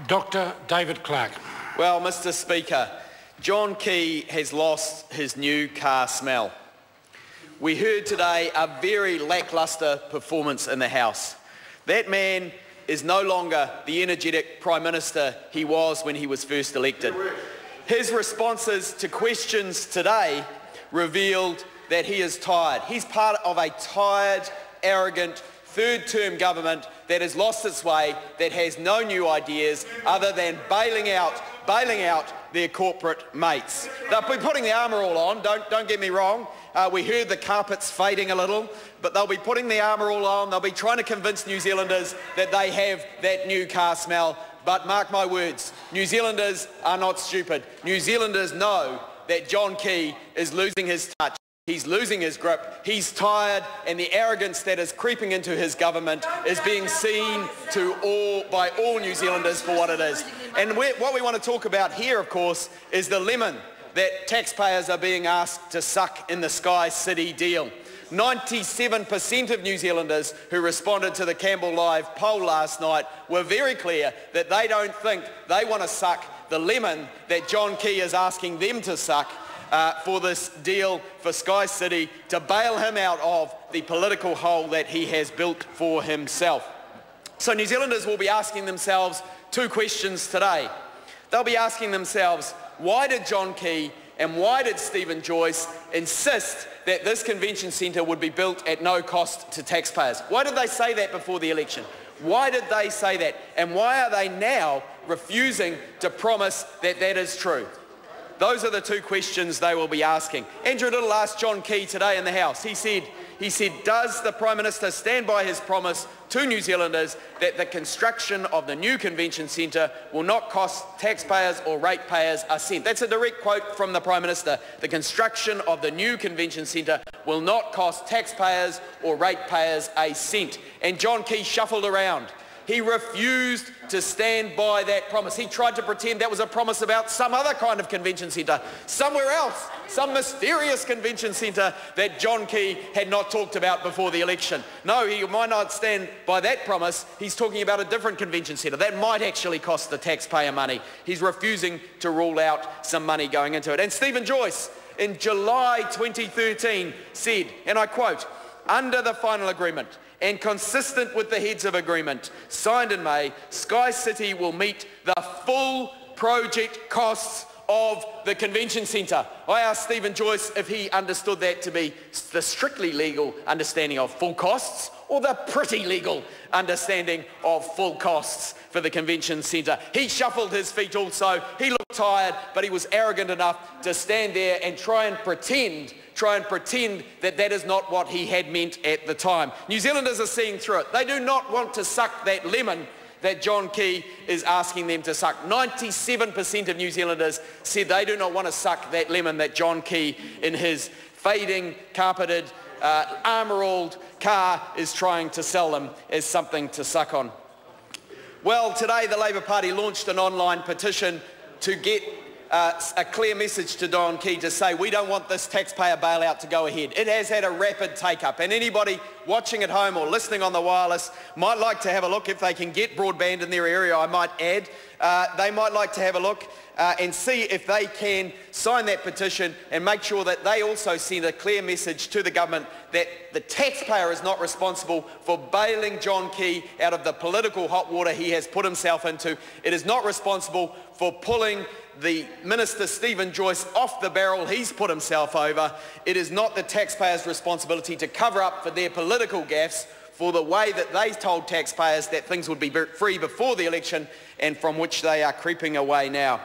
Dr. David Clark. Well, Mr. Speaker, John Key has lost his new car smell. We heard today a very lacklustre performance in the House. That man is no longer the energetic Prime Minister he was when he was first elected. His responses to questions today revealed that he is tired. He's part of a tired, arrogant, third-term government that has lost its way, that has no new ideas other than bailing out their corporate mates. They'll be putting the armour all on, don't get me wrong. We heard the carpet's fading a little, but they'll be putting the armour all on. They'll be trying to convince New Zealanders that they have that new car smell. But mark my words, New Zealanders are not stupid. New Zealanders know that John Key is losing his touch. He's losing his grip. He's tired, and the arrogance that is creeping into his government is being seen by all New Zealanders for what it is. And what we want to talk about here, of course, is the lemon that taxpayers are being asked to suck in the Sky City deal. 97% of New Zealanders who responded to the Campbell Live poll last night were very clear that they don't think they want to suck the lemon that John Key is asking them to suck for this deal for Sky City to bail him out of the political hole that he has built for himself. So New Zealanders will be asking themselves two questions today. They'll be asking themselves, why did John Key and why did Stephen Joyce insist that this convention centre would be built at no cost to taxpayers? Why did they say that before the election? Why did they say that? And why are they now refusing to promise that that is true? Those are the two questions they will be asking. Andrew Little asked John Key today in the House. He said, does the Prime Minister stand by his promise to New Zealanders that the construction of the new convention centre will not cost taxpayers or ratepayers a cent? That's a direct quote from the Prime Minister. The construction of the new convention centre will not cost taxpayers or ratepayers a cent. And John Key shuffled around. He refused to stand by that promise. He tried to pretend that was a promise about some other kind of convention centre, somewhere else, some mysterious convention centre that John Key had not talked about before the election. No, he might not stand by that promise. He's talking about a different convention centre that might actually cost the taxpayer money. He's refusing to rule out some money going into it. And Stephen Joyce, in July 2013, said, and I quote, "Under the final agreement, and consistent with the heads of agreement signed in May, Sky City will meet the full project costs of the convention centre." I asked Stephen Joyce if he understood that to be the strictly legal understanding of full costs or the pretty legal understanding of full costs for the convention centre. He shuffled his feet also. He looked tired, but he was arrogant enough to stand there and try and pretend that that is not what he had meant at the time. New Zealanders are seeing through it. They do not want to suck that lemon that John Key is asking them to suck. 97% of New Zealanders said they do not want to suck that lemon that John Key, in his fading, carpeted, armour-alled car, is trying to sell them as something to suck on. Well, today the Labour Party launched an online petition to get a clear message to John Key to say we don't want this taxpayer bailout to go ahead. It has had a rapid take-up, and anybody watching at home or listening on the wireless might like to have a look, if they can get broadband in their area, I might add. They might like to have a look and see if they can sign that petition and make sure that they also send a clear message to the government that the taxpayer is not responsible for bailing John Key out of the political hot water he has put himself into. It is not responsible for pulling the Minister Stephen Joyce off the barrel he's put himself over. It is not the taxpayers' responsibility to cover up for their political gaffes, for the way that they told taxpayers that things would be free before the election and from which they are creeping away now.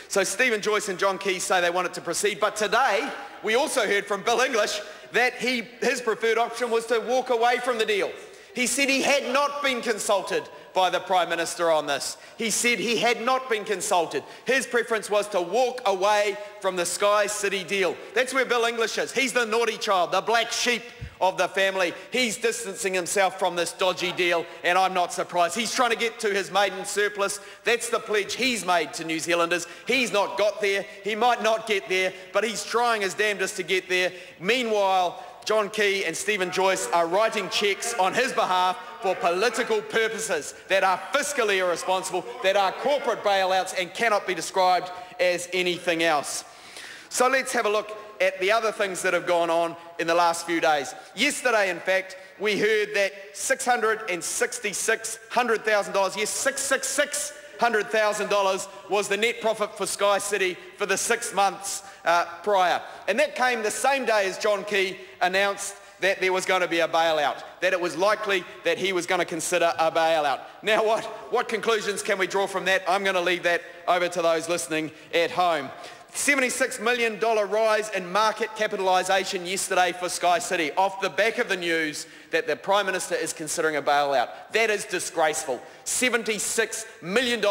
So Stephen Joyce and John Key say they want it to proceed, but today we also heard from Bill English that his preferred option was to walk away from the deal. He said he had not been consulted by the Prime Minister on this. He said he had not been consulted. His preference was to walk away from the Sky City deal. That's where Bill English is. He's the naughty child, the black sheep of the family. He's distancing himself from this dodgy deal, and I'm not surprised. He's trying to get to his maiden surplus. That's the pledge he's made to New Zealanders. He's not got there. He might not get there, but he's trying his damnedest to get there. Meanwhile, John Key and Stephen Joyce are writing cheques on his behalf for political purposes that are fiscally irresponsible, that are corporate bailouts and cannot be described as anything else. So let's have a look at the other things that have gone on in the last few days. Yesterday, in fact, we heard that $666,000, yes, $666,000 was the net profit for Sky City for the 6 months prior. And that came the same day as John Key announced that there was going to be a bailout, that it was likely that he was going to consider a bailout. Now what conclusions can we draw from that? I'm going to leave that over to those listening at home. $76 million rise in market capitalisation yesterday for Sky City off the back of the news that the Prime Minister is considering a bailout. That is disgraceful. $76 million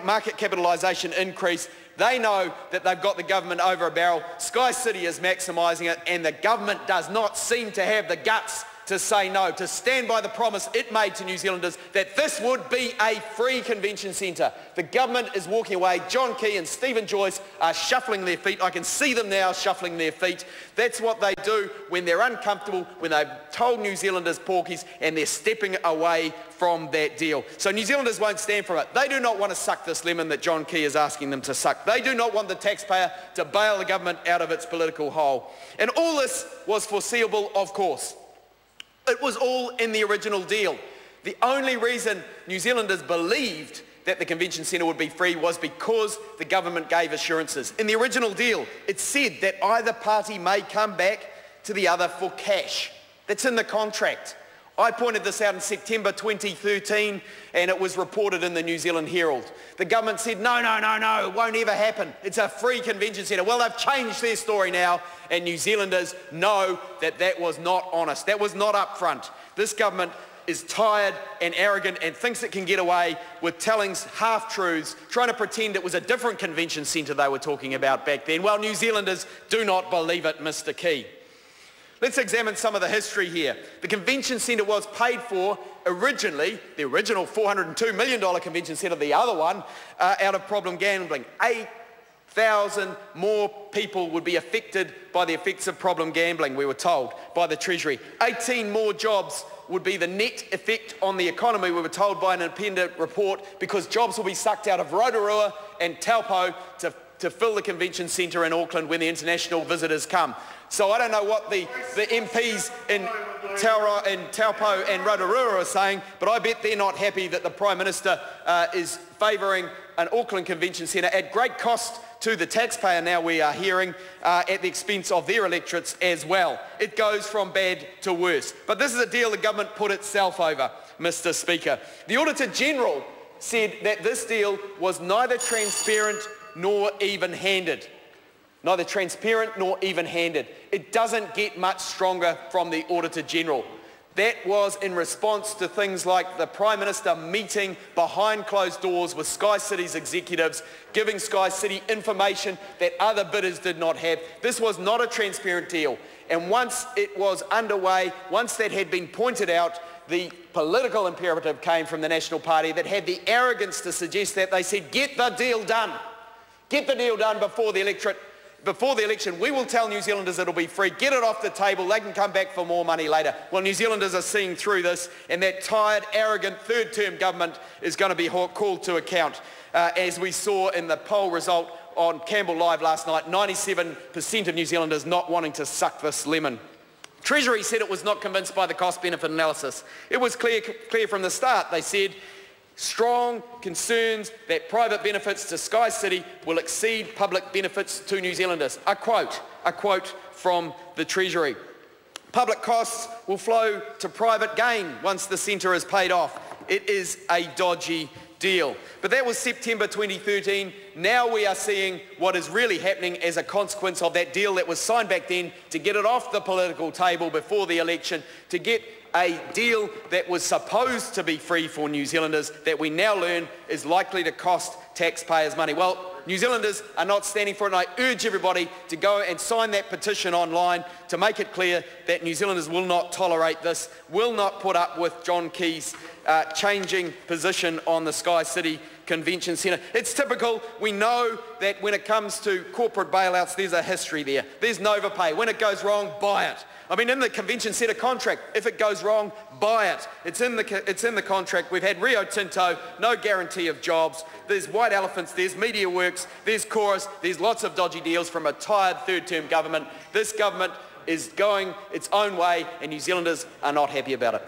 market capitalisation increase. They know that they've got the government over a barrel. Sky City is maximising it, and the government does not seem to have the guts to say no, to stand by the promise it made to New Zealanders that this would be a free convention centre. The government is walking away. John Key and Stephen Joyce are shuffling their feet. I can see them now shuffling their feet. That's what they do when they're uncomfortable, when they've told New Zealanders porkies and they're stepping away from that deal. So New Zealanders won't stand for it. They do not want to suck this lemon that John Key is asking them to suck. They do not want the taxpayer to bail the government out of its political hole. And all this was foreseeable, of course. It was all in the original deal. The only reason New Zealanders believed that the convention centre would be free was because the government gave assurances. In the original deal, it said that either party may come back to the other for cash. That's in the contract. I pointed this out in September 2013 and it was reported in the New Zealand Herald. The government said, no, it won't ever happen. It's a free convention centre. Well, they've changed their story now and New Zealanders know that that was not honest. That was not upfront. This government is tired and arrogant and thinks it can get away with telling half-truths, trying to pretend it was a different convention centre they were talking about back then. Well, New Zealanders do not believe it, Mr. Key. Let's examine some of the history here. The convention centre was paid for originally, the original $402 million convention centre, the other one, out of problem gambling. 8,000 more people would be affected by the effects of problem gambling, we were told, by the Treasury. 18 more jobs would be the net effect on the economy, we were told by an independent report, because jobs will be sucked out of Rotorua and Taupo to fill the convention centre in Auckland when the international visitors come. So I don't know what the MPs in Taupo and Rotorua are saying, but I bet they're not happy that the Prime Minister is favouring an Auckland Convention Centre at great cost to the taxpayer, now we are hearing, at the expense of their electorates as well. It goes from bad to worse. But this is a deal the government put itself over, Mr. Speaker. The Auditor General said that this deal was neither transparent nor even-handed. Neither transparent nor even-handed. It doesn't get much stronger from the Auditor General. That was in response to things like the Prime Minister meeting behind closed doors with Sky City's executives, giving Sky City information that other bidders did not have. This was not a transparent deal. And once it was underway, once that had been pointed out, the political imperative came from the National Party that had the arrogance to suggest that. They said, get the deal done. Get the deal done before the election. We will tell New Zealanders it'll be free. Get it off the table. They can come back for more money later. Well, New Zealanders are seeing through this, and that tired, arrogant, third-term government is going to be called to account. As we saw in the poll result on Campbell Live last night, 97% of New Zealanders not wanting to suck this lemon. Treasury said it was not convinced by the cost-benefit analysis. It was clear from the start. They said, strong concerns that private benefits to Sky City will exceed public benefits to New Zealanders. A quote from the Treasury. Public costs will flow to private gain once the centre is paid off. It is a dodgy deal. But that was September 2013. Now we are seeing what is really happening as a consequence of that deal that was signed back then to get it off the political table before the election, to get a deal that was supposed to be free for New Zealanders that we now learn is likely to cost taxpayers money. Well, New Zealanders are not standing for it, and I urge everybody to go and sign that petition online to make it clear that New Zealanders will not tolerate this, will not put up with John Key's changing position on the Sky City Convention Centre. It's typical. We know that when it comes to corporate bailouts, there's a history there. There's Novapay. When it goes wrong, buy it. I mean, in the Convention Centre contract, if it goes wrong, buy it. It's in the contract. We've had Rio Tinto, no guarantee of jobs. There's White Elephants, there's Media Works, there's Chorus, there's lots of dodgy deals from a tired third-term government. This government is going its own way and New Zealanders are not happy about it.